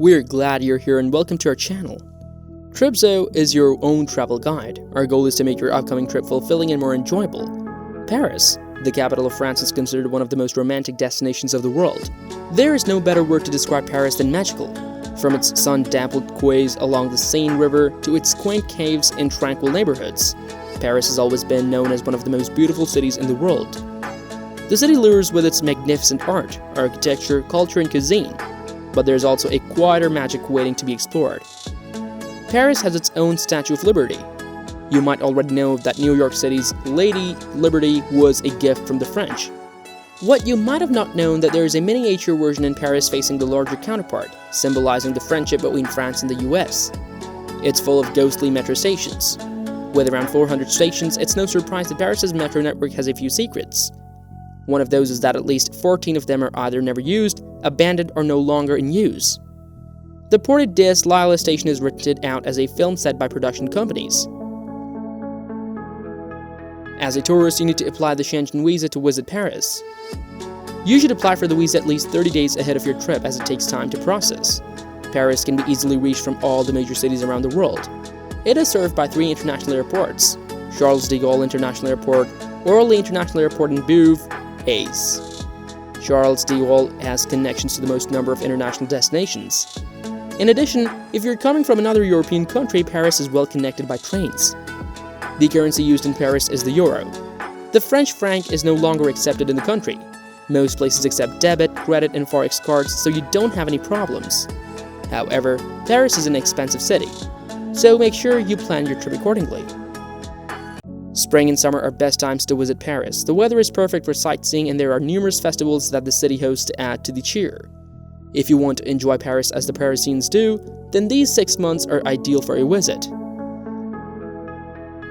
We're glad you're here and welcome to our channel. Tripzo is your own travel guide. Our goal is to make your upcoming trip fulfilling and more enjoyable. Paris, the capital of France, is considered one of the most romantic destinations of the world. There is no better word to describe Paris than magical. From its sun-dappled quays along the Seine River to its quaint caves and tranquil neighborhoods, Paris has always been known as one of the most beautiful cities in the world. The city lures with its magnificent art, architecture, culture, and cuisine, but there's also a quieter magic waiting to be explored. Paris has its own Statue of Liberty. You might already know that New York City's Lady Liberty was a gift from the French. What you might have not known that there is a miniature version in Paris facing the larger counterpart, symbolizing the friendship between France and the US. It's full of ghostly metro stations. With around 400 stations, it's no surprise that Paris's metro network has a few secrets. One of those is that at least 14 of them are either never used, abandoned, or no longer in use. The Porte des Lilas station is rented out as a film set by production companies. As a tourist, you need to apply the Schengen visa to visit Paris. You should apply for the visa at least 30 days ahead of your trip, as it takes time to process. Paris can be easily reached from all the major cities around the world. It is served by 3 international airports: Charles de Gaulle International Airport, Orly International Airport, and Bouvet. Charles de Gaulle has connections to the most number of international destinations. In addition, if you're coming from another European country, Paris is well connected by trains. The currency used in Paris is the euro. The French franc is no longer accepted in the country. Most places accept debit, credit, and forex cards, so you don't have any problems. However, Paris is an expensive city, so make sure you plan your trip accordingly. Spring and summer are best times to visit Paris. The weather is perfect for sightseeing, and there are numerous festivals that the city hosts to add to the cheer. If you want to enjoy Paris as the Parisians do, then these 6 months are ideal for a visit.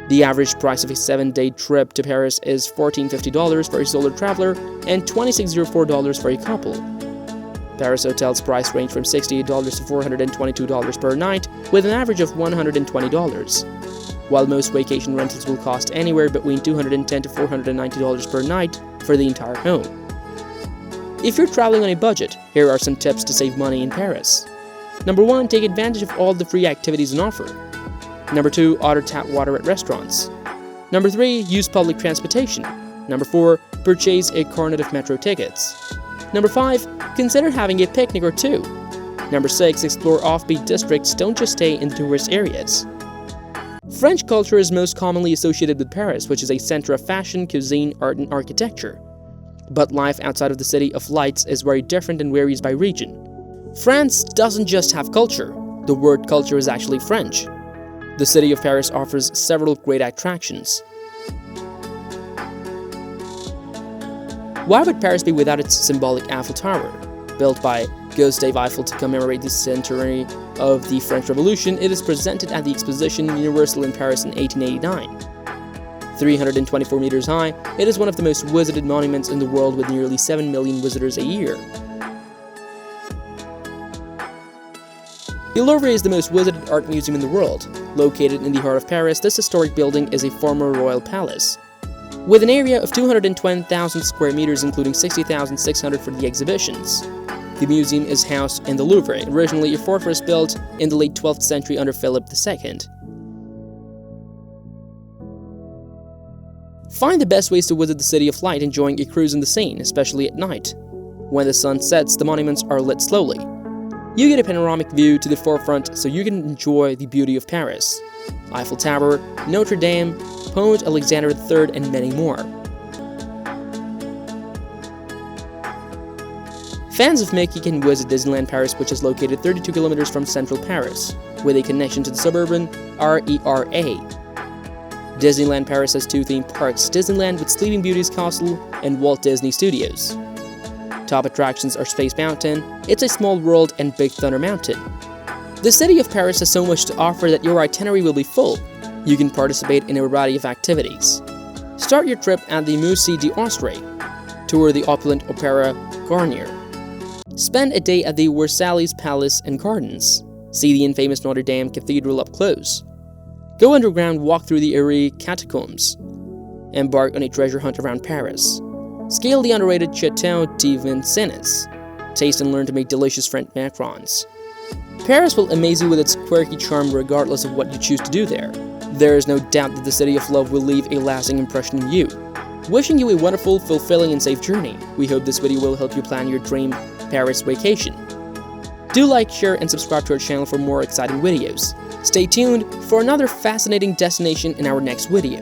The average price of a 7-day trip to Paris is $1,450 for a solo traveler and $2,604 for a couple. Paris hotels price range from $68 to $422 per night, with an average of $120. While most vacation rentals will cost anywhere between $210 to $490 per night for the entire home. If you're traveling on a budget, here are some tips to save money in Paris. Number 1. Take advantage of all the free activities on offer. Number 2. Order tap water at restaurants. Number 3. Use public transportation. Number 4. Purchase a carnet of metro tickets. Number 5. Consider having a picnic or two. Number 6. Explore offbeat districts, don't just stay in tourist areas. French culture is most commonly associated with Paris, which is a center of fashion, cuisine, art, and architecture. But life outside of the City of Lights is very different and varies by region. France doesn't just have culture. The word culture is actually French. The city of Paris offers several great attractions. Why would Paris be without its symbolic Eiffel Tower? Built by Gustave Eiffel to commemorate the centenary of the French Revolution, it is presented at the Exposition Universelle in Paris in 1889. 324 meters high, it is one of the most visited monuments in the world, with nearly 7 million visitors a year. The Louvre is the most visited art museum in the world. Located in the heart of Paris, this historic building is a former royal palace. With an area of 220,000 square meters, including 60,600 for the exhibitions. The museum is housed in the Louvre, originally a fortress built in the late 12th century under Philip II. Find the best ways to visit the City of Light enjoying a cruise in the Seine, especially at night. When the sun sets, the monuments are lit slowly. You get a panoramic view to the forefront so you can enjoy the beauty of Paris. Eiffel Tower, Notre Dame, Pont Alexander III, and many more. Fans of Mickey can visit Disneyland Paris, which is located 32 kilometers from central Paris, with a connection to the suburban RERA. Disneyland Paris has 2 theme parks: Disneyland with Sleeping Beauty's castle and Walt Disney Studios. Top attractions are Space Mountain, It's a Small World, and Big Thunder Mountain. The city of Paris has so much to offer that your itinerary will be full. You can participate in a variety of activities. Start your trip at the Musée d'Orsay. Tour the opulent Opera Garnier. Spend a day at the Versailles Palace and Gardens. See the infamous Notre Dame Cathedral up close. Go underground, walk through the Erie catacombs. Embark on a treasure hunt around Paris. Scale the underrated Château de Vincennes. Taste and learn to make delicious French macarons. Paris will amaze you with its quirky charm regardless of what you choose to do there. There is no doubt that the City of Love will leave a lasting impression on you. Wishing you a wonderful, fulfilling, and safe journey. We hope this video will help you plan your dream Paris vacation. Do like, share, and subscribe to our channel for more exciting videos. Stay tuned for another fascinating destination in our next video.